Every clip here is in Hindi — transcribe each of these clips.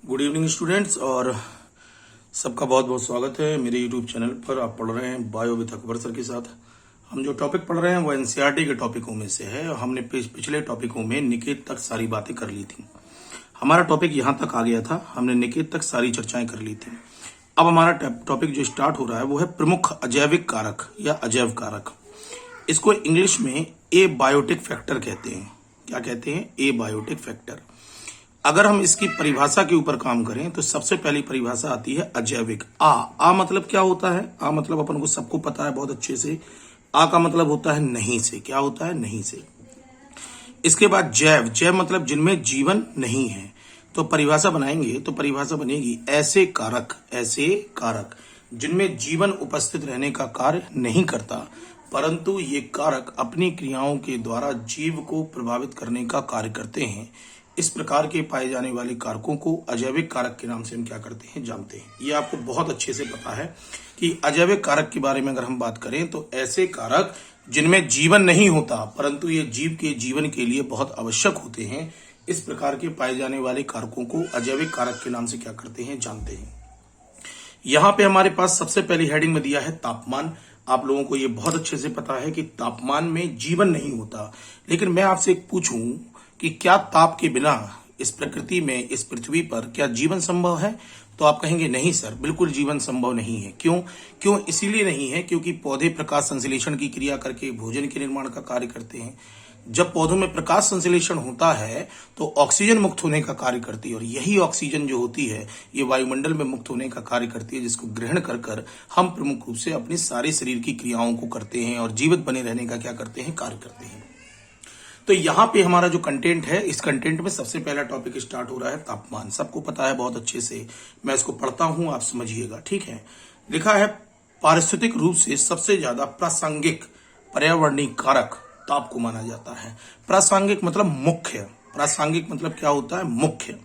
गुड इवनिंग स्टूडेंट्स, और सबका बहुत बहुत स्वागत है मेरे यूट्यूब चैनल पर। आप पढ़ रहे हैं बायो विद अकबर सर के साथ। हम जो टॉपिक पढ़ रहे हैं वो एनसीईआरटी के टॉपिकों में से है। हमने पिछले टॉपिकों में निकेत तक सारी बातें कर ली थी। हमारा टॉपिक यहाँ तक आ गया था, हमने निकेत तक सारी चर्चाएं कर ली थी। अब हमारा टॉपिक जो स्टार्ट हो रहा है वो है प्रमुख अजैविक कारक या अजैव कारक। इसको इंग्लिश में ए बायोटिक फैक्टर कहते हैं। क्या कहते हैं? ए बायोटिक फैक्टर। अगर हम इसकी परिभाषा के ऊपर काम करें तो सबसे पहली परिभाषा आती है अजैविक। आ मतलब क्या होता है? आ मतलब अपन को सबको पता है बहुत अच्छे से। आ का मतलब होता है नहीं से। क्या होता है? नहीं से। इसके बाद जैव। जैव मतलब जिनमें जीवन नहीं है। तो परिभाषा बनाएंगे तो परिभाषा बनेगी ऐसे कारक जिनमें जीवन उपस्थित रहने का कार्य नहीं करता, परंतु ये कारक अपनी क्रियाओं के द्वारा जीव को प्रभावित करने का कार्य करते हैं। इस प्रकार के पाए जाने वाले कारकों को अजैविक कारक के नाम से हम क्या करते हैं? जानते हैं। ये आपको बहुत अच्छे से पता है कि अजैविक कारक के बारे में अगर हम बात करें तो ऐसे कारक जिनमें जीवन नहीं होता परंतु ये जीव के जीवन के लिए बहुत आवश्यक होते हैं, इस प्रकार के पाए जाने वाले कारकों को अजैविक कारक के नाम से क्या करते हैं? जानते हैं। यहाँ पे हमारे पास सबसे पहली हेडिंग में दिया है तापमान। आप लोगों को ये बहुत अच्छे से पता है कि तापमान में जीवन नहीं होता, लेकिन मैं आपसे एक पूछूं कि क्या ताप के बिना इस प्रकृति में, इस पृथ्वी पर क्या जीवन संभव है? तो आप कहेंगे नहीं सर, बिल्कुल जीवन संभव नहीं है। क्यों? इसीलिए नहीं है क्योंकि पौधे प्रकाश संश्लेषण की क्रिया करके भोजन के निर्माण का कार्य करते हैं। जब पौधों में प्रकाश संश्लेषण होता है तो ऑक्सीजन मुक्त होने का कार्य करती है, और यही ऑक्सीजन जो होती है ये वायुमंडल में मुक्त होने का कार्य करती है, जिसको ग्रहण कर हम प्रमुख रूप से अपने सारे शरीर की क्रियाओं को करते हैं और जीवित बने रहने का क्या करते हैं? कार्य करते हैं। तो यहाँ पे हमारा जो कंटेंट है, इस कंटेंट में सबसे पहला टॉपिक स्टार्ट हो रहा है तापमान। सबको पता है बहुत अच्छे से, मैं इसको पढ़ता हूं, आप समझिएगा, ठीक है। लिखा है पारिस्थितिक रूप से सबसे ज्यादा प्रासंगिक पर्यावरणीय कारक ताप को माना जाता है। प्रासंगिक मतलब मुख्य। प्रासंगिक मतलब क्या होता है? मुख्य।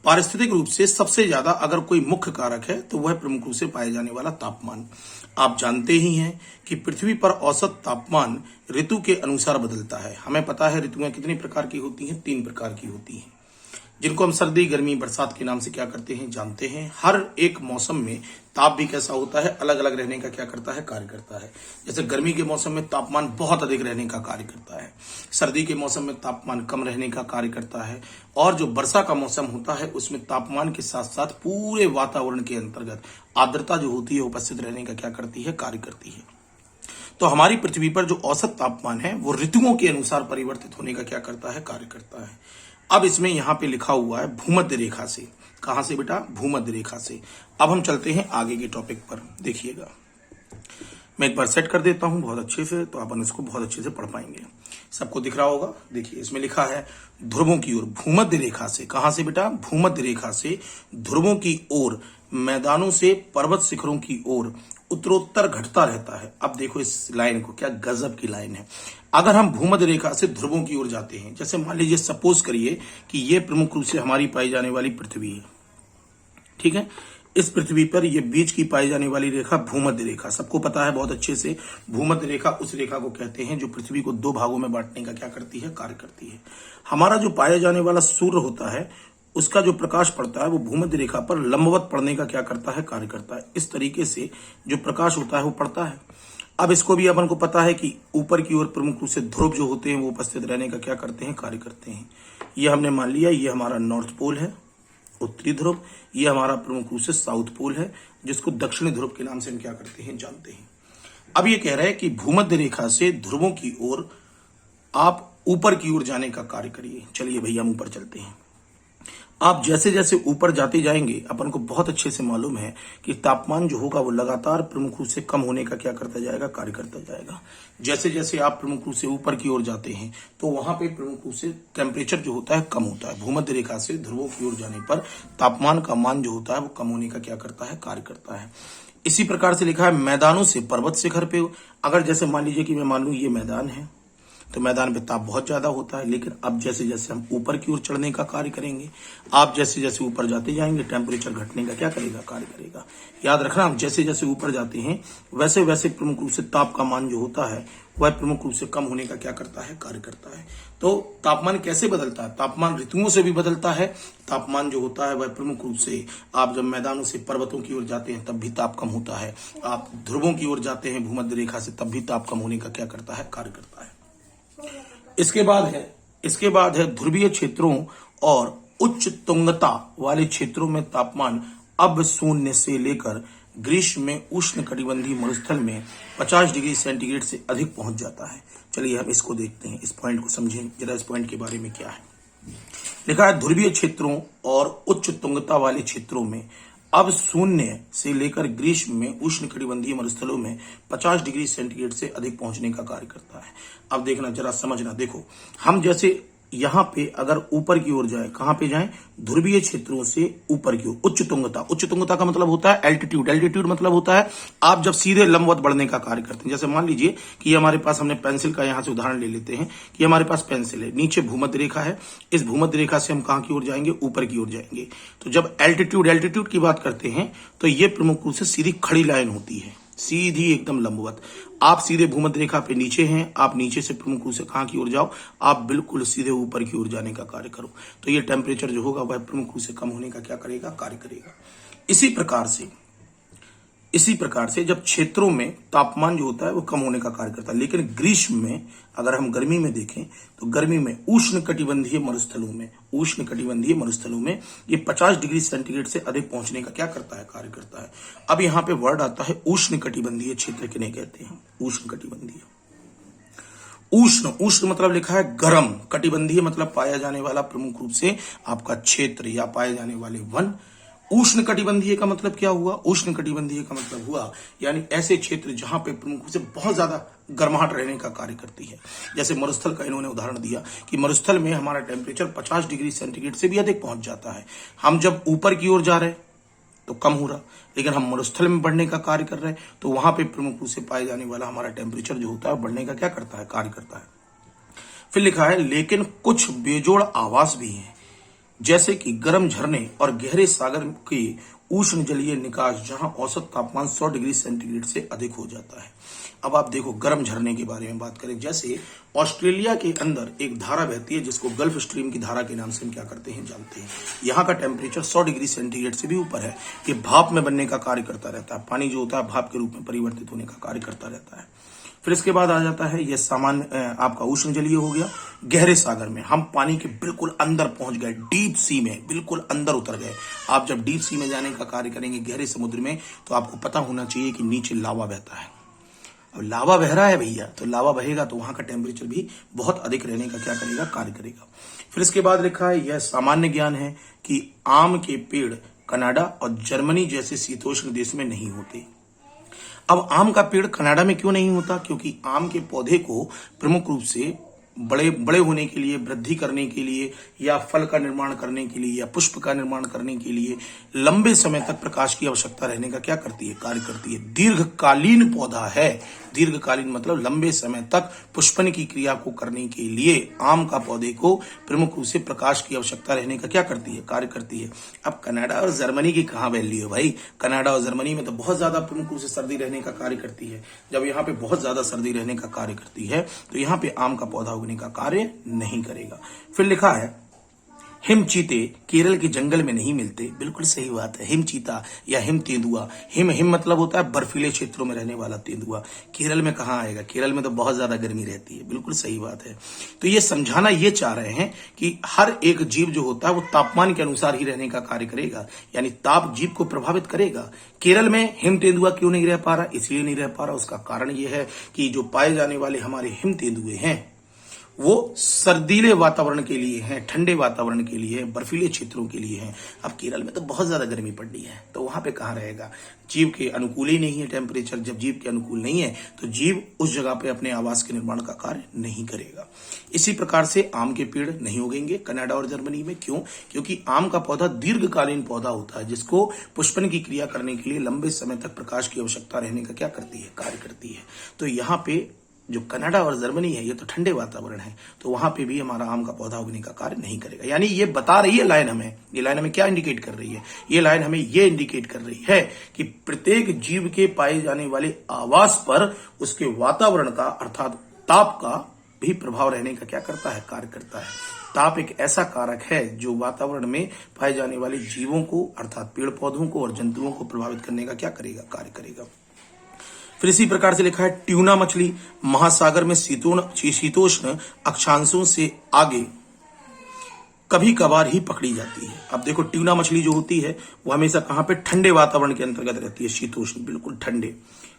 पारिस्थितिक रूप से सबसे ज्यादा अगर कोई मुख्य कारक है तो वह प्रमुख रूप से पाए जाने वाला तापमान। आप जानते ही हैं कि पृथ्वी पर औसत तापमान ऋतु के अनुसार बदलता है। हमें पता है ऋतुएं कितनी प्रकार की होती हैं? 3 प्रकार की होती हैं, जिनको हम सर्दी, गर्मी, बरसात के नाम से क्या करते हैं? जानते हैं। हर एक मौसम में ताप भी कैसा होता है? अलग अलग रहने का क्या करता है? कार्य करता है। जैसे गर्मी के मौसम में तापमान बहुत अधिक रहने का कार्य करता है, सर्दी के मौसम में तापमान कम रहने का कार्य करता है, और जो वर्षा का मौसम होता है उसमें तापमान के साथ साथ पूरे वातावरण के अंतर्गत आर्द्रता जो होती है उपस्थित रहने का क्या करती है? कार्य करती है। तो हमारी पृथ्वी पर जो औसत तापमान है वो ऋतुओं के अनुसार परिवर्तित होने का क्या करता है? कार्य करता है। अब इसमें यहां पे लिखा हुआ है भूमध्य रेखा से। कहां से बेटा? भूमध्य रेखा से। अब हम चलते हैं आगे के टॉपिक पर। देखिएगा, मैं एक बार सेट कर देता हूं बहुत अच्छे से, तो अपन इसको बहुत अच्छे से पढ़ पाएंगे। सबको दिख रहा होगा। देखिए, इसमें लिखा है ध्रुवों की ओर भूमध्य रेखा से। कहां से बेटा? भूमध्य रेखा से ध्रुवों की ओर, मैदानों से पर्वत शिखरों की ओर उत्तरोत्तर घटता रहता है। अब देखो इस लाइन को, क्या गजब की लाइन है। अगर हम भूमध्य रेखा से ध्रुवों की ओर जाते हैं, जैसे मान लीजिए, सपोज करिए कि ये प्रमुख रूप से हमारी पाई जाने वाली पृथ्वी है, ठीक है। इस पृथ्वी पर ये बीच की पाई जाने वाली रेखा भूमध्य रेखा, सबको पता है बहुत अच्छे से। भूमध्य रेखा उस रेखा को कहते हैं जो पृथ्वी को 2 भागों में बांटने का क्या करती है? कार्य करती है। हमारा जो पाया जाने वाला सूर्य होता है उसका जो प्रकाश पड़ता है वो भूमध्य रेखा पर लंबवत पड़ने का क्या करता है? कार्य करता है। इस तरीके से जो प्रकाश होता है वो पड़ता है। अब इसको भी अपन को पता है कि ऊपर की ओर प्रमुख रूप से ध्रुव जो होते हैं वो उपस्थित रहने का क्या करते हैं? कार्य करते हैं। ये हमने मान लिया, ये हमारा नॉर्थ पोल है, उत्तरी ध्रुव। ये हमारा प्रमुख रूप से साउथ पोल है, जिसको दक्षिणी ध्रुव के नाम से हम क्या करते हैं? जानते हैं। अब ये कह रहे हैं कि भूमध्य रेखा से ध्रुवों की ओर आप ऊपर की ओर जाने का कार्य करिए। चलिए भैया, हम ऊपर चलते हैं। आप जैसे जैसे ऊपर जाते जाएंगे, अपन को बहुत अच्छे से मालूम है कि तापमान जो होगा वो लगातार प्रमुख रूप से कम होने का क्या करता जाएगा? कार्य करता जाएगा। जैसे जैसे आप प्रमुख रूप से ऊपर की ओर जाते हैं तो वहां पे प्रमुख रूप से टेम्परेचर जो होता है कम होता है। भूमध्य रेखा से ध्रुवों की ओर जाने पर तापमान का मान जो होता है वो कम होने का क्या करता है? कार्य करता है। इसी प्रकार से लिखा है मैदानों से पर्वत शिखर पे। अगर जैसे मान लीजिए कि मैं मान लूं ये मैदान है, तो मैदान पे ताप बहुत ज्यादा होता है, लेकिन अब जैसे जैसे हम ऊपर की ओर चढ़ने का कार्य करेंगे, आप जैसे जैसे ऊपर जाते जाएंगे टेम्परेचर घटने का क्या करेगा? कार्य करेगा। याद रखना, हम जैसे जैसे ऊपर जाते हैं वैसे वैसे प्रमुख रूप से ताप का मान जो होता है वह प्रमुख रूप से कम होने का क्या करता है, कार्य करता है। तो तापमान कैसे बदलता है? तापमान ऋतुओं से भी बदलता है। तापमान जो होता है वह प्रमुख रूप से, आप जब मैदानों से पर्वतों की ओर जाते हैं तब भी ताप कम होता है, आप ध्रुवों की ओर जाते हैं भूमध्य रेखा से तब भी ताप कम होने का क्या करता है, कार्य करता है। इसके बाद है ध्रुवीय क्षेत्रों और उच्च तुंगता वाले क्षेत्रों में तापमान अब शून्य से लेकर ग्रीष्म में उष्ण कटिबंधीय मरुस्थल में 50 डिग्री सेंटीग्रेड से अधिक पहुंच जाता है। चलिए हम इसको देखते हैं, इस पॉइंट को समझें जरा। इस पॉइंट के बारे में क्या है लिखा है, ध्रुवीय क्षेत्रों और उच्च तुंगता वाले क्षेत्रों में अब शून्य से लेकर ग्रीष्म में उष्ण कटिबंधीय मरुस्थलों में 50 डिग्री सेंटीग्रेड से अधिक पहुंचने का कार्य करता है। अब देखना, जरा समझना। देखो, हम जैसे यहां पे अगर ऊपर की ओर जाए, कहां पे जाएं? ध्रुवीय क्षेत्रों से ऊपर की ओर। उच्च तुंगता का मतलब होता है एल्टीट्यूड। एल्टीट्यूड मतलब होता है आप जब सीधे लंबवत बढ़ने का कार्य करते हैं। जैसे मान लीजिए कि हमारे पास, हमने पेंसिल का यहां से उदाहरण ले लेते हैं कि हमारे पास पेंसिल है, नीचे भूमध्य रेखा है, इस भूमध्य रेखा से हम कहां की ओर जाएंगे? ऊपर की ओर जाएंगे। तो जब एल्टीट्यूड की बात करते हैं तो ये प्रमुख रूप से सीधी खड़ी लाइन होती है, सीधी एकदम लंबवत। आप सीधे भूमध्य रेखा पे नीचे हैं, आप नीचे से प्रमुख रूप से कहां की ओर जाओ? आप बिल्कुल सीधे ऊपर की ओर जाने का कार्य करो। तो ये टेम्परेचर जो होगा वह प्रमुख रूप से कम होने का क्या करेगा? कार्य करेगा। इसी प्रकार से जब क्षेत्रों में तापमान जो होता है वो कम होने का कार्य करता है, लेकिन ग्रीष्म में, अगर हम गर्मी में देखें तो गर्मी में उष्ण कटिबंधीय मरुस्थलों में ये 50 डिग्री सेंटीग्रेड से अधिक पहुंचने का क्या करता है? कार्य करता है। अब यहां पे वर्ड आता है उष्ण कटिबंधीय क्षेत्र किन्हें कहते हैं? उष्ण कटिबंधीय। उष्ण मतलब लिखा है गर्म, कटिबंधीय मतलब पाया जाने वाला प्रमुख रूप से आपका क्षेत्र या पाए जाने वाले वन। उष्ण कटिबंधीय का मतलब क्या हुआ? उष्ण कटिबंधीय का मतलब हुआ यानी ऐसे क्षेत्र जहां पे प्रमुख रूप से बहुत ज्यादा गर्माहट रहने का कार्य करती है। जैसे मरुस्थल का इन्होंने उदाहरण दिया कि मरुस्थल में हमारा टेम्परेचर 50 डिग्री सेंटीग्रेड से भी अधिक पहुंच जाता है। हम जब ऊपर की ओर जा रहे हैं तो कम हो रहा, लेकिन हम मरुस्थल में बढ़ने का कार्य कर रहे हैं तो वहां पे प्रमुख रूप से पाए जाने वाला हमारा टेम्परेचर जो होता है बढ़ने का क्या करता है? कार्य करता है। फिर लिखा है, लेकिन कुछ बेजोड़ आवास भी हैं, जैसे कि गर्म झरने और गहरे सागर के उष्ण जलीय निकास, जहां औसत तापमान 100 डिग्री सेंटीग्रेड से अधिक हो जाता है। अब आप देखो, गर्म झरने के बारे में बात करें, जैसे ऑस्ट्रेलिया के अंदर एक धारा बहती है जिसको गल्फ स्ट्रीम की धारा के नाम से हम क्या करते हैं? जानते हैं। यहाँ का टेम्परेचर 100 डिग्री सेंटीग्रेड से भी ऊपर है। ये भाप में बनने का कार्य करता रहता है, पानी जो होता है भाप के रूप में परिवर्तित होने का कार्य करता रहता है। फिर इसके बाद आ जाता है, यह सामान्य आपका उष्ण जलीय हो गया। गहरे सागर में हम पानी के बिल्कुल अंदर पहुंच गए, डीप सी में बिल्कुल अंदर उतर गए। आप जब डीप सी में जाने का कार्य करेंगे, गहरे समुद्र में, तो आपको पता होना चाहिए कि नीचे लावा बहता है। अब लावा बह रहा है भैया, तो लावा बहेगा तो वहां का टेम्परेचर भी बहुत अधिक रहने का क्या करेगा? कार्य करेगा। फिर इसके बाद लिखा है, यह सामान्य ज्ञान है कि आम के पेड़ कनाडा और जर्मनी जैसे शीतोष्ण देश में नहीं होते। अब आम का पेड़ कनाडा में क्यों नहीं होता? क्योंकि आम के पौधे को प्रमुख रूप से बड़े होने के लिए, वृद्धि करने के लिए, या फल का निर्माण करने के लिए, या पुष्प का निर्माण करने के लिए लंबे समय तक प्रकाश की आवश्यकता रहने का क्या करती है? कार्य करती है। दीर्घकालीन पौधा है। दीर्घकालीन मतलब लंबे समय तक पुष्पन की क्रिया को करने के लिए आम का पौधे को प्रमुख रूप से प्रकाश की आवश्यकता रहने का क्या करती है? कार्य करती है। अब कनाडा और जर्मनी की कहां वैल्यू है भाई? कनाडा और जर्मनी में तो बहुत ज्यादा प्रमुख रूप से सर्दी रहने का कार्य करती है। जब यहाँ पे बहुत ज्यादा सर्दी रहने का कार्य करती है तो यहाँ पे आम का पौधा उगने का कार्य नहीं करेगा। फिर लिखा है, हिम चीते केरल के जंगल में नहीं मिलते। बिल्कुल सही बात है। हिम चीता या हिम तेंदुआ, हिम मतलब होता है बर्फीले क्षेत्रों में रहने वाला तेंदुआ। केरल में कहां आएगा? केरल में तो बहुत ज्यादा गर्मी रहती है। बिल्कुल सही बात है। तो ये समझाना ये चाह रहे हैं कि हर एक जीव जो होता है वो तापमान के अनुसार ही रहने का कार्य करेगा, यानी ताप जीव को प्रभावित करेगा। केरल में हिम तेंदुआ क्यों नहीं रह पा रहा? इसलिए नहीं रह पा रहा, उसका कारण ये है कि जो पाए जाने वाले हमारे हिम तेंदुए हैं वो सर्दीले वातावरण के लिए हैं, ठंडे वातावरण के लिए, बर्फीले क्षेत्रों के लिए हैं। अब केरल में तो बहुत ज्यादा गर्मी पड़ रही है, तो वहां पे कहां रहेगा? जीव के अनुकूल ही नहीं है टेम्परेचर। जब जीव के अनुकूल नहीं है तो जीव उस जगह पे अपने आवास के निर्माण का कार्य नहीं करेगा। इसी प्रकार से आम के पेड़ नहीं उगेंगे कनाडा और जर्मनी में। क्यों? क्योंकि आम का पौधा दीर्घकालीन पौधा होता है जिसको पुष्पन की क्रिया करने के लिए लंबे समय तक प्रकाश की आवश्यकता रहने का क्या करती है? कार्य करती है। तो यहाँ पे जो कनाडा और जर्मनी है ये तो ठंडे वातावरण है, तो वहां पे भी हमारा आम का पौधा उगने का कार्य नहीं करेगा। यानी ये बता रही है लाइन हमें, ये लाइन हमें क्या इंडिकेट कर रही है? ये लाइन हमें ये इंडिकेट कर रही है कि प्रत्येक जीव के पाए जाने वाले आवास पर उसके वातावरण का, अर्थात ताप का भी प्रभाव रहने का क्या करता है, कार्य करता है। ताप एक ऐसा कारक है जो वातावरण में पाए जाने वाले जीवों को अर्थात पेड़ पौधों को और जंतुओं को प्रभावित करने का क्या करेगा, कार्य करेगा। फिर इसी प्रकार से लिखा है ट्यूना मछली महासागर में शीतोष्ण अक्षांशों से आगे कभी कभार ही पकड़ी जाती है। अब देखो ट्यूना मछली जो होती है वो हमेशा कहां पे, ठंडे वातावरण के अंतर्गत रहती है, शीतोष्ण बिल्कुल ठंडे।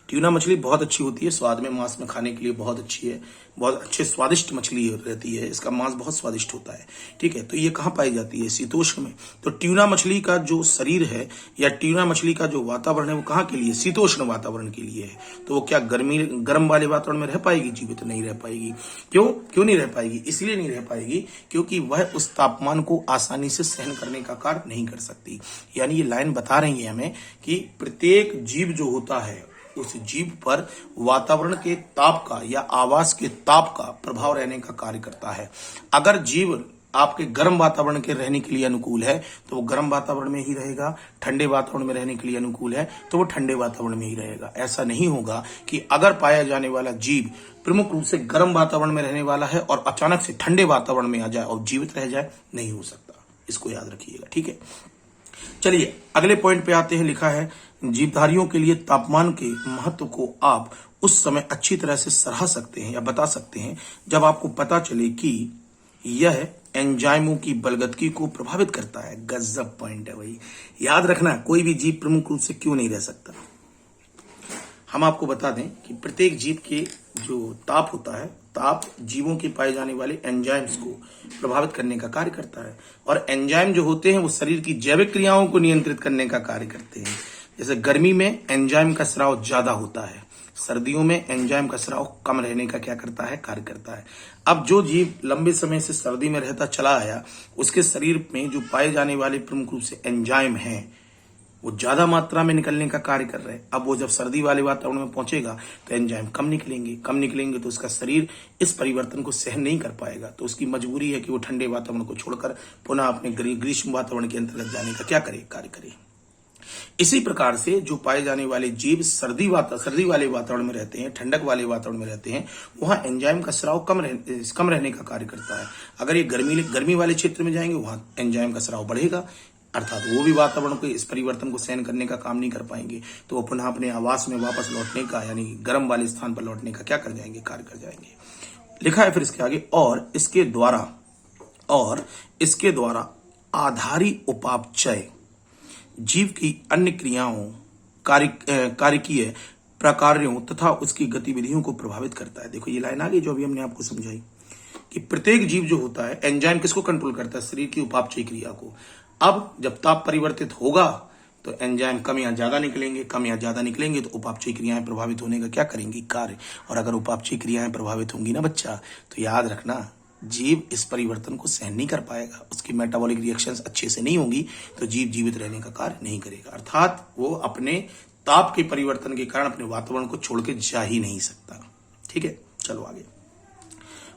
ट्यूना मछली बहुत अच्छी होती है, स्वाद में मांस में खाने के लिए बहुत अच्छी है, बहुत अच्छे स्वादिष्ट मछली रहती है, इसका मांस बहुत स्वादिष्ट होता है। ठीक है, तो ये कहाँ पाई जाती है, शीतोष्ण में। तो ट्यूना मछली का जो शरीर है या ट्यूना मछली का जो वातावरण है वो कहाँ के लिए, शीतोष्ण वातावरण के लिए है। तो वो क्या गर्म वाले वातावरण में रह पाएगी, जीवित नहीं रह पाएगी। क्यों नहीं रह पाएगी, इसलिए नहीं रह पाएगी क्योंकि वह उस तापमान को आसानी से सहन करने का कार्य नहीं कर सकती। यानी ये लाइन बता रही है हमें कि प्रत्येक जीव जो होता है उस जीव पर वातावरण के ताप का या आवास के ताप का प्रभाव रहने का कार्य करता है। अगर जीव आपके गर्म वातावरण के रहने के लिए अनुकूल है तो वो गर्म वातावरण में ही रहेगा, ठंडे वातावरण में रहने के लिए अनुकूल है तो वो ठंडे वातावरण में ही रहेगा। ऐसा नहीं होगा कि अगर पाया जाने वाला जीव प्रमुख रूप से गर्म वातावरण में रहने वाला है और अचानक से ठंडे वातावरण में आ जाए और जीवित रह जाए, नहीं हो सकता। इसको याद रखिएगा, ठीक है। चलिए अगले पॉइंट पे आते हैं। लिखा है जीवधारियों के लिए तापमान के महत्व को आप उस समय अच्छी तरह से सराह सकते हैं या बता सकते हैं जब आपको पता चले कि यह एंजाइमों की बलगदगी को प्रभावित करता है। गजब पॉइंट है भाई, याद रखना कोई भी जीव प्रमुख रूप से क्यों नहीं रह सकता। हम आपको बता दें कि प्रत्येक जीव के जो ताप होता है, ताप जीवों के पाए जाने वाले एंजाइम्स को प्रभावित करने का कार्य करता है। और एंजाइम जो होते हैं वो शरीर की जैविक क्रियाओं को नियंत्रित करने का कार्य करते हैं। जैसे गर्मी में एंजाइम का स्राव ज्यादा होता है, सर्दियों में एंजाइम का स्राव कम रहने का क्या करता है, कार्य करता है। अब जो जीव लंबे समय से सर्दी में रहता चला आया, उसके शरीर में जो पाए जाने वाले प्रमुख रूप से एंजाइम हैं वो ज्यादा मात्रा में निकलने का कार्य कर रहे हैं। अब वो जब सर्दी वाले वातावरण में पहुंचेगा तो एंजाइम कम निकलेंगे तो उसका शरीर इस परिवर्तन को सहन नहीं कर पाएगा। तो उसकी मजबूरी है कि वो ठंडे वातावरण को छोड़कर पुनः अपने ग्रीष्म वातावरण के अंतर्गत जाने का क्या करे, कार्य करे। इसी प्रकार से जो पाए जाने वाले जीव सर्दी वाले वातावरण में रहते हैं, ठंडक वाले वातावरण में रहते हैं, वहां एंजाइम का स्राव कम रहने का कार्य करता है। अगर ये गर्मी वाले क्षेत्र में जाएंगे वहां एंजाइम का स्राव बढ़ेगा, अर्थात वो भी वातावरण को इस परिवर्तन को सहन करने का काम नहीं कर पाएंगे। तो वो पुनः अपने आवास में वापस लौटने का यानी गर्म वाले स्थान पर लौटने का क्या कर जाएंगे, कार्य कर जाएंगे। लिखा है फिर इसके आगे, और इसके द्वारा आधारी उपापचय जीव की अन्य क्रियाओं, कार्यकीय प्रकारों तथा उसकी गतिविधियों को प्रभावित करता है। देखो ये लाइन आ गई जो अभी हमने आपको समझाई कि प्रत्येक जीव जो होता है एंजाइम किसको कंट्रोल करता है, शरीर की उपापचय क्रिया को। अब जब ताप परिवर्तित होगा तो एंजाइम कम या ज्यादा निकलेंगे तो उपापचय क्रियाएं प्रभावित होने का क्या करेंगी, कार्य। और अगर उपापचय क्रियाएं प्रभावित होंगी ना बच्चा, तो याद रखना जीव इस परिवर्तन को सहन नहीं कर पाएगा, उसकी मेटाबॉलिक रिएक्शंस अच्छे से नहीं होंगी तो जीव जीवित रहने का कार्य नहीं करेगा। अर्थात वो अपने ताप के परिवर्तन के कारण अपने वातावरण को छोड़ के जा ही नहीं सकता। ठीक है, चलो आगे।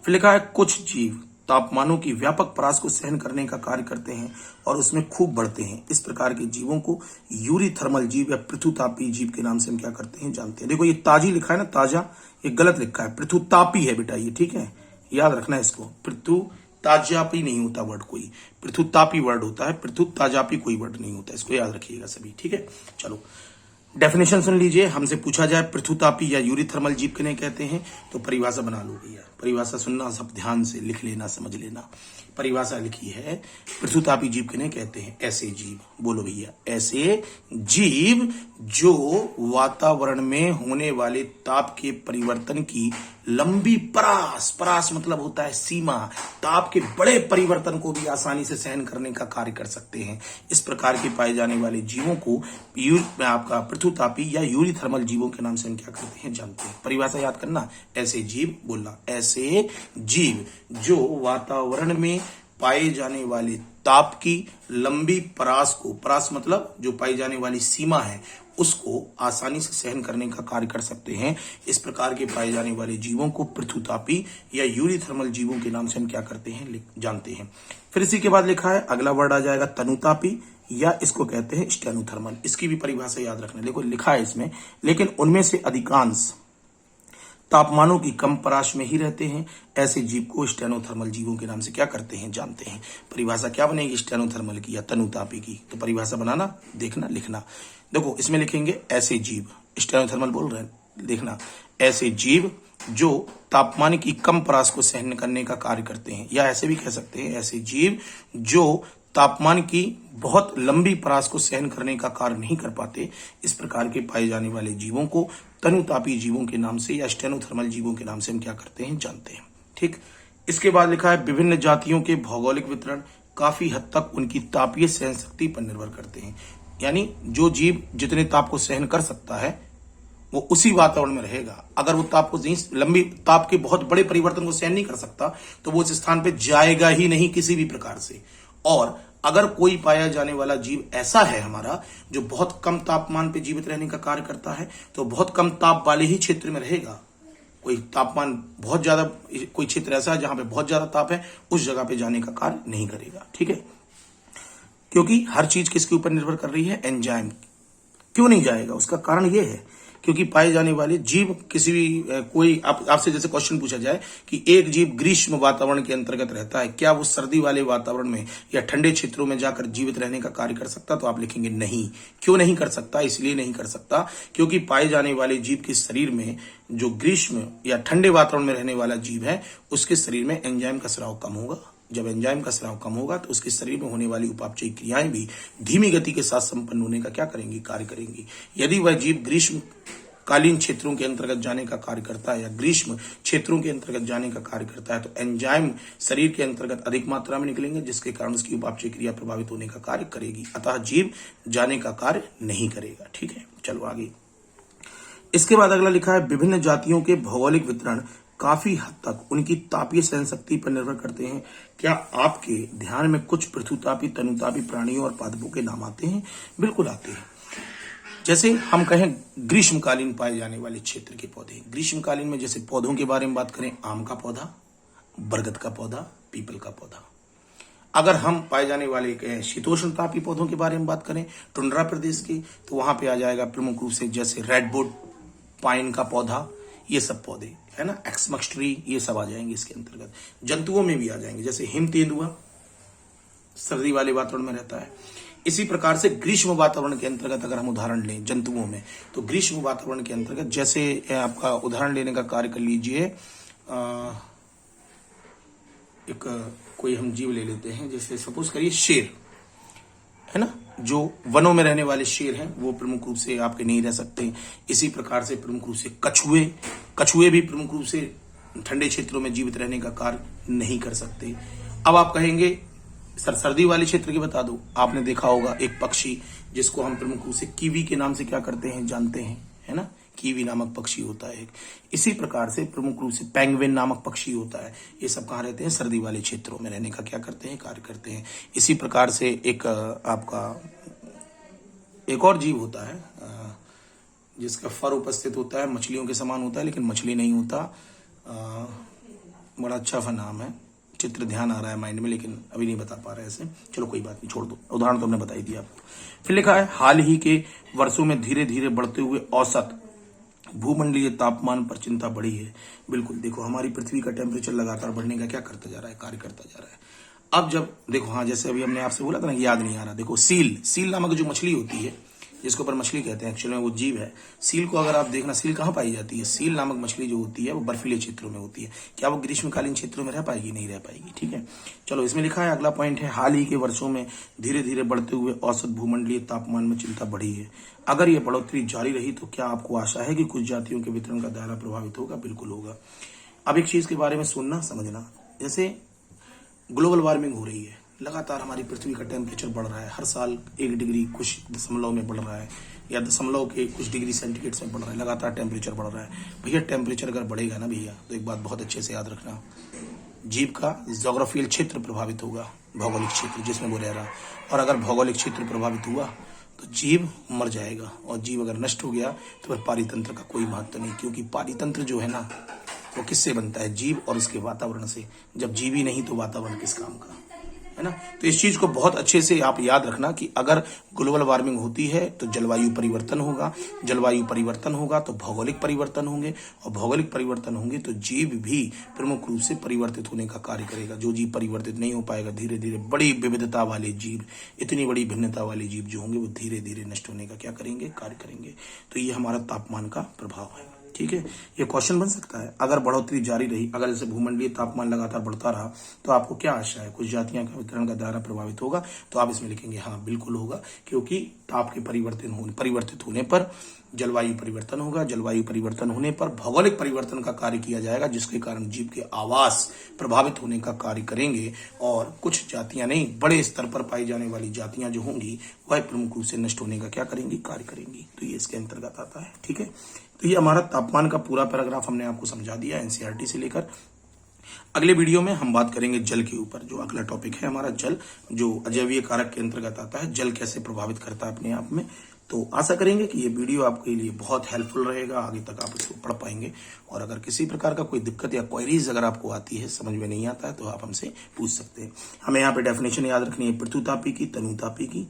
फिर लिखा है कुछ जीव तापमानों की व्यापक परास को सहन करने का कार्य करते हैं और उसमें खूब बढ़ते हैं। इस प्रकार के जीवों को यूरीथर्मल जीव या पृथुतापी जीव के नाम से हम क्या करते हैं, जानते हैं। देखो ये ताजी लिखा है ना, ताजा, ये गलत लिखा है, पृथुतापी है बेटा ये, ठीक है, याद रखना इसको। पृथु ताजापी नहीं होता वर्ड कोई, पृथुतापी वर्ड होता है, पृथु ताजापी कोई वर्ड नहीं होता, इसको याद रखिएगा सभी। ठीक है, चलो डेफिनेशन सुन लीजिए। हमसे पूछा जाए पृथुतापी या यूरीथर्मल जीव किन्हें कहते हैं, तो परिभाषा बना लो भैया। परिभाषा सुनना, सब ध्यान से लिख लेना, समझ लेना। परिभाषा लिखी है, पृथुतापी जीव किन्हें कहते हैं, ऐसे जीव, बोलो भैया, ऐसे जीव जो वातावरण में होने वाले ताप के परिवर्तन की लंबी परास मतलब होता है सीमा, ताप के बड़े परिवर्तन को भी आसानी से सहन करने का कार्य कर सकते हैं। इस प्रकार के पाए जाने वाले जीवों को आपका पृथुतापी या यूरीथर्मल जीवों के नाम से हम क्या करते हैं, जानते हैं। परिभाषा याद करना, ऐसे जीव बोलना, ऐसे जीव जो वातावरण में पाए जाने वाले ताप की लंबी परास को, परास मतलब जो पाई जाने वाली सीमा है, उसको आसानी से सहन करने का कार्य कर सकते हैं। इस प्रकार के पाए जाने वाले जीवों को पृथुतापी या यूरीथर्मल जीवों के नाम से हम क्या करते हैं, जानते हैं। फिर इसी के बाद लिखा है, अगला वर्ड आ जाएगा तनुतापी, या इसको कहते हैं स्टेनोथर्मल। इसकी भी परिभाषा याद रखना, देखो लिखा है इसमें, लेकिन उनमें से अधिकांश तापमानों की कम परास में ही रहते हैं, ऐसे जीव को स्टेनोथर्मल जीवों के नाम से क्या करते हैं, जानते हैं। परिभाषा क्या बनेगी स्टेनोथर्मल की या तनुतापी की, तो परिभाषा बनाना, देखना, लिखना। देखो इसमें लिखेंगे ऐसे जीव, स्टेनोथर्मल बोल रहे हैं, देखना, ऐसे जीव जो तापमान की कम परास को सहन करने का कार्य करते हैं, या ऐसे भी कह सकते हैं ऐसे जीव जो तापमान की बहुत लंबी परास को सहन करने का कार्य नहीं कर पाते, इस प्रकार के पाए जाने वाले जीवों को तनुतापी जीवों के नाम से या स्टेनोथर्मल जीवों के नाम से हम क्या करते हैं, जानते हैं। ठीक, इसके बाद लिखा है विभिन्न जातियों के भौगोलिक वितरण काफी हद तक उनकी तापीय सहन शक्ति पर निर्भर करते हैं। यानी जो जीव जितने ताप को सहन कर सकता है वो उसी वातावरण में रहेगा। अगर वो ताप को लंबी ताप के बहुत बड़े परिवर्तन को सहन नहीं कर सकता तो वो उस स्थान पे जाएगा ही नहीं किसी भी प्रकार से। और अगर कोई पाया जाने वाला जीव ऐसा है हमारा जो बहुत कम तापमान पे जीवित रहने का कार्य करता है, तो बहुत कम ताप वाले ही क्षेत्र में रहेगा। कोई तापमान बहुत ज्यादा, कोई क्षेत्र ऐसा है जहां पे बहुत ज्यादा ताप है, उस जगह पे जाने का कार्य नहीं करेगा। ठीक है, क्योंकि हर चीज किसके ऊपर निर्भर कर रही है, एंजाइम। क्यों नहीं जाएगा, उसका कारण यह है क्योंकि पाए जाने वाले जीव किसी भी कोई आपसे जैसे क्वेश्चन पूछा जाए कि एक जीव ग्रीष्म वातावरण के अंतर्गत रहता है, क्या वो सर्दी वाले वातावरण में या ठंडे क्षेत्रों में जाकर जीवित रहने का कार्य कर सकता, तो आप लिखेंगे नहीं। क्यों नहीं कर सकता, इसलिए नहीं कर सकता क्योंकि पाए जाने वाले जीव के शरीर में जो ग्रीष्म या ठंडे वातावरण में रहने वाला जीव है उसके शरीर में एंजाइम का स्राव कम होगा। जब एंजाइम का स्राव कम होगा तो उसके शरीर में होने वाली उपापचयी क्रियाएं भी धीमी गति के साथ संपन्न होने का क्या करेंगी, कार्य करेंगी। यदि वह जीव ग्रीष्म कालीन क्षेत्रों के अंतर्गत जाने का कार्य करता है या ग्रीष्म क्षेत्रों के अंतर्गत जाने का कार्य करता है तो एंजाइम शरीर के अंतर्गत अधिक मात्रा में निकलेंगे, जिसके कारण उसकी उपापचय क्रिया प्रभावित होने का कार्य करेगी। अतः जीव जाने का कार्य नहीं करेगा। ठीक है, चलो आगे। इसके बाद अगला लिखा है विभिन्न जातियों के भौगोलिक वितरण काफी हद तक उनकी तापीय सहन शक्ति पर निर्भर करते हैं। क्या आपके ध्यान में कुछ पृथुतापी, तनुतापी प्राणियों और पादपों के नाम आते हैं? बिल्कुल आते हैं। जैसे हम कहें ग्रीष्मकालीन पाए जाने वाले क्षेत्र के पौधे, ग्रीष्मकालीन में जैसे पौधों के बारे में बात करें, आम का पौधा, बरगद का पौधा, पीपल का पौधा। अगर हम पाए जाने वाले शीतोष्णतापी पौधों के बारे में बात करें टुंड्रा प्रदेश के, तो वहां पे आ जाएगा प्रमुख रूप से जैसे रेडवुड, पाइन का पौधा, ये सब पौधे है ना, एक्समक्स ट्री, ये सब आ जाएंगे इसके अंतर्गत। जंतुओं में भी आ जाएंगे जैसे हिम तेंदुआ सर्दी वाले वातावरण में रहता है। इसी प्रकार से ग्रीष्म वातावरण के अंतर्गत अगर हम उदाहरण लें जंतुओं में, तो ग्रीष्म वातावरण के अंतर्गत जैसे आपका उदाहरण लेने का कार्य कर लीजिए, एक कोई हम जीव ले लेते हैं, जैसे सपोज करिए शेर है ना, जो वनों में रहने वाले शेर हैं वो प्रमुख रूप से आपके नहीं रह सकते। इसी प्रकार से प्रमुख रूप से कछुए भी प्रमुख रूप से ठंडे क्षेत्रों में जीवित रहने का कार्य नहीं कर सकते। अब आप कहेंगे सर सर्दी वाले क्षेत्र की बता दो। आपने देखा होगा एक पक्षी जिसको हम प्रमुख रूप से कीवी के नाम से क्या करते हैं, जानते हैं, है ना, कीवी नामक पक्षी होता है। इसी प्रकार से प्रमुख रूप से पेंगुइन नामक पक्षी होता है। ये सब कहाँ रहते हैं, सर्दी वाले क्षेत्रों में रहने का क्या करते हैं, कार्य करते हैं। इसी प्रकार से एक आपका एक और जीव होता है जिसका फर उपस्थित होता है, मछलियों के समान होता है लेकिन मछली नहीं होता। बड़ा अच्छा सा नाम है, चित्र ध्यान आ रहा है माइंड में लेकिन अभी नहीं बता पा रहे ऐसे। चलो कोई बात नहीं, छोड़ दो, उदाहरण तो हमने बता ही दिया आपको। फिर लिखा है हाल ही के वर्षों में धीरे धीरे बढ़ते हुए औसत भूमंडलीय तापमान पर चिंता बढ़ी है। बिल्कुल, देखो हमारी पृथ्वी का टेम्परेचर लगातार बढ़ने का क्या करता जा रहा है, कार्य करता जा रहा है। अब जब देखो, हाँ जैसे अभी हमने आपसे बोला था ना, याद नहीं आ रहा, देखो सील नामक जो मछली होती है, जिसके ऊपर मछली कहते हैं, एक्चुअली वो जीव है। सील को अगर आप देखना, सील कहाँ पाई जाती है, सील नामक मछली जो होती है वो बर्फीले क्षेत्रों में होती है। क्या वो ग्रीष्मकालीन क्षेत्रों में रह पाएगी, नहीं रह पाएगी। ठीक है, चलो इसमें लिखा है अगला पॉइंट है हाल ही के वर्षों में धीरे धीरे बढ़ते हुए औसत भूमंडलीय तापमान में चिंता बढ़ी है। अगर ये बढ़ोतरी जारी रही तो क्या आपको आशा है कि कुछ जातियों के वितरण का दायरा प्रभावित होगा? बिल्कुल होगा। अब एक चीज के बारे में सुनना समझना, जैसे ग्लोबल वार्मिंग हो रही है, लगातार हमारी पृथ्वी का टेम्परेचर बढ़ रहा है, हर साल 1 डिग्री कुछ दशमलव में बढ़ रहा है या दशमलव के कुछ डिग्री सेंटीग्रेड में बढ़ रहा है, लगातार टेम्परेचर बढ़ रहा है। भैया टेम्परेचर अगर बढ़ेगा ना भैया, तो एक बात बहुत अच्छे से याद रखना, जीव का जोग्राफियल क्षेत्र प्रभावित होगा, भौगोलिक क्षेत्र जिसमें वो रह रहा। और अगर भौगोलिक क्षेत्र प्रभावित हुआ तो जीव मर जाएगा, और जीव अगर नष्ट हो गया तो फिर पारितंत्र का कोई महत्व नहीं, क्योंकि पारितंत्र जो है ना वो किससे बनता है, जीव और उसके वातावरण से। जब जीव ही नहीं तो वातावरण किस काम का, है ना। है ना। तो इस चीज को बहुत अच्छे से आप याद रखना कि अगर ग्लोबल वार्मिंग होती है तो जलवायु परिवर्तन होगा, जलवायु परिवर्तन होगा तो भौगोलिक परिवर्तन होंगे, और भौगोलिक परिवर्तन होंगे तो जीव भी प्रमुख रूप से परिवर्तित होने का कार्य करेगा। जो जीव परिवर्तित नहीं हो पाएगा, धीरे धीरे बड़ी विविधता वाले जीव, इतनी बड़ी भिन्नता वाले जीव जो होंगे वो धीरे धीरे नष्ट होने का क्या करेंगे, कार्य करेंगे। तो ये हमारा तापमान का प्रभाव है। ठीक है, ये क्वेश्चन बन सकता है, अगर बढ़ोतरी जारी रही, अगर जैसे भूमंडलीय तापमान लगातार बढ़ता रहा तो आपको क्या आशा है, कुछ जातियां का वितरण का दायरा प्रभावित होगा? तो आप इसमें लिखेंगे हाँ बिल्कुल होगा, क्योंकि ताप के परिवर्तित होने पर जलवायु परिवर्तन होगा, जलवायु परिवर्तन होने पर भौगोलिक परिवर्तन का कार्य किया जाएगा, जिसके कारण जीव के आवास प्रभावित होने का कार्य करेंगे, और कुछ जातियां नहीं, बड़े स्तर पर पाई जाने वाली जातियां जो होंगी वह प्रमुख रूप से नष्ट होने का क्या करेंगी, कार्य करेंगी। तो ये इसके अंतर्गत आता है। ठीक है, तो ये हमारा तापमान का पूरा पैराग्राफ हमने आपको समझा दिया एनसीईआरटी से लेकर। अगले वीडियो में हम बात करेंगे जल के ऊपर, जो अगला टॉपिक है हमारा जल, जो अजैवीय कारक के अंतर्गत आता है, जल कैसे प्रभावित करता है अपने आप में। तो आशा करेंगे कि ये वीडियो आपके लिए बहुत हेल्पफुल रहेगा, आगे तक आप इसको पढ़ पाएंगे। और अगर किसी प्रकार का कोई दिक्कत या क्वेरीज अगर आपको आती है, समझ में नहीं आता है, तो आप हमसे पूछ सकते हैं। हमें यहाँ पे डेफिनेशन याद रखनी है, पृथुतापी की, तनुतापी की।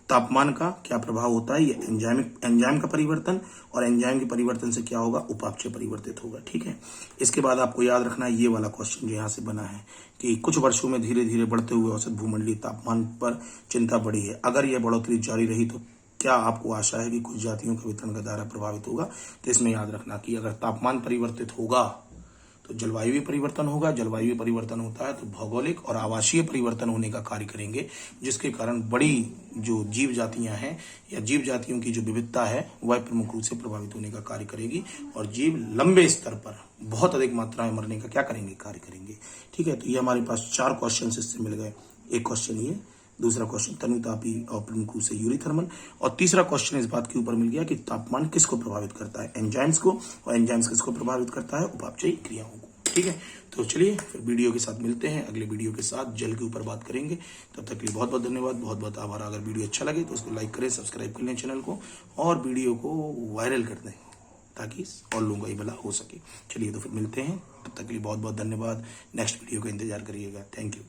तापमान का क्या प्रभाव होता है, ये एंजाइम का परिवर्तन, और एंजाइम के परिवर्तन से क्या होगा, उपापचय परिवर्तित होगा। ठीक है, इसके बाद आपको याद रखना है ये वाला क्वेश्चन जो यहाँ से बना है कि कुछ वर्षों में धीरे धीरे बढ़ते हुए औसत भूमंडलीय तापमान पर चिंता बढ़ी है, अगर यह बढ़ोतरी जारी रही तो क्या आपको आशा है कि कुछ जातियों का वितरण का दायरा प्रभावित होगा? तो इसमें याद रखना कि अगर तापमान परिवर्तित होगा तो जलवायु परिवर्तन होगा, जलवायु परिवर्तन होता है तो भौगोलिक और आवासीय परिवर्तन होने का कार्य करेंगे, जिसके कारण बड़ी जो जीव जातियां हैं या जीव जातियों की जो विविधता है वह प्रमुख रूप से प्रभावित होने का कार्य करेगी, और जीव लंबे स्तर पर बहुत अधिक मात्रा में मरने का क्या करेंगे, कार्य करेंगे। ठीक है, तो ये हमारे पास 4 क्वेश्चन इससे मिल गए। एक क्वेश्चन ये, दूसरा क्वेश्चन तनुतापी और प्रमुख रूप से यूरिथर्मल, और तीसरा क्वेश्चन इस बात के ऊपर मिल गया कि तापमान किसको प्रभावित करता है, एंजाइम्स को, और एंजाइम्स किसको प्रभावित करता है, उपापचयी क्रियाओं को। ठीक है, तो चलिए फिर वीडियो के साथ मिलते हैं, अगले वीडियो के साथ जल के ऊपर बात करेंगे। तब तक के लिए बहुत बहुत धन्यवाद, बहुत बहुत आभार। अगर वीडियो अच्छा लगे तो उसको लाइक करें, सब्सक्राइब कर लें चैनल को, और वीडियो को वायरल कर दें ताकि और लोगों का ही भला हो सके। चलिए तो फिर मिलते हैं, तब तक के लिए बहुत बहुत धन्यवाद। नेक्स्ट वीडियो का इंतजार करिएगा। Thank you.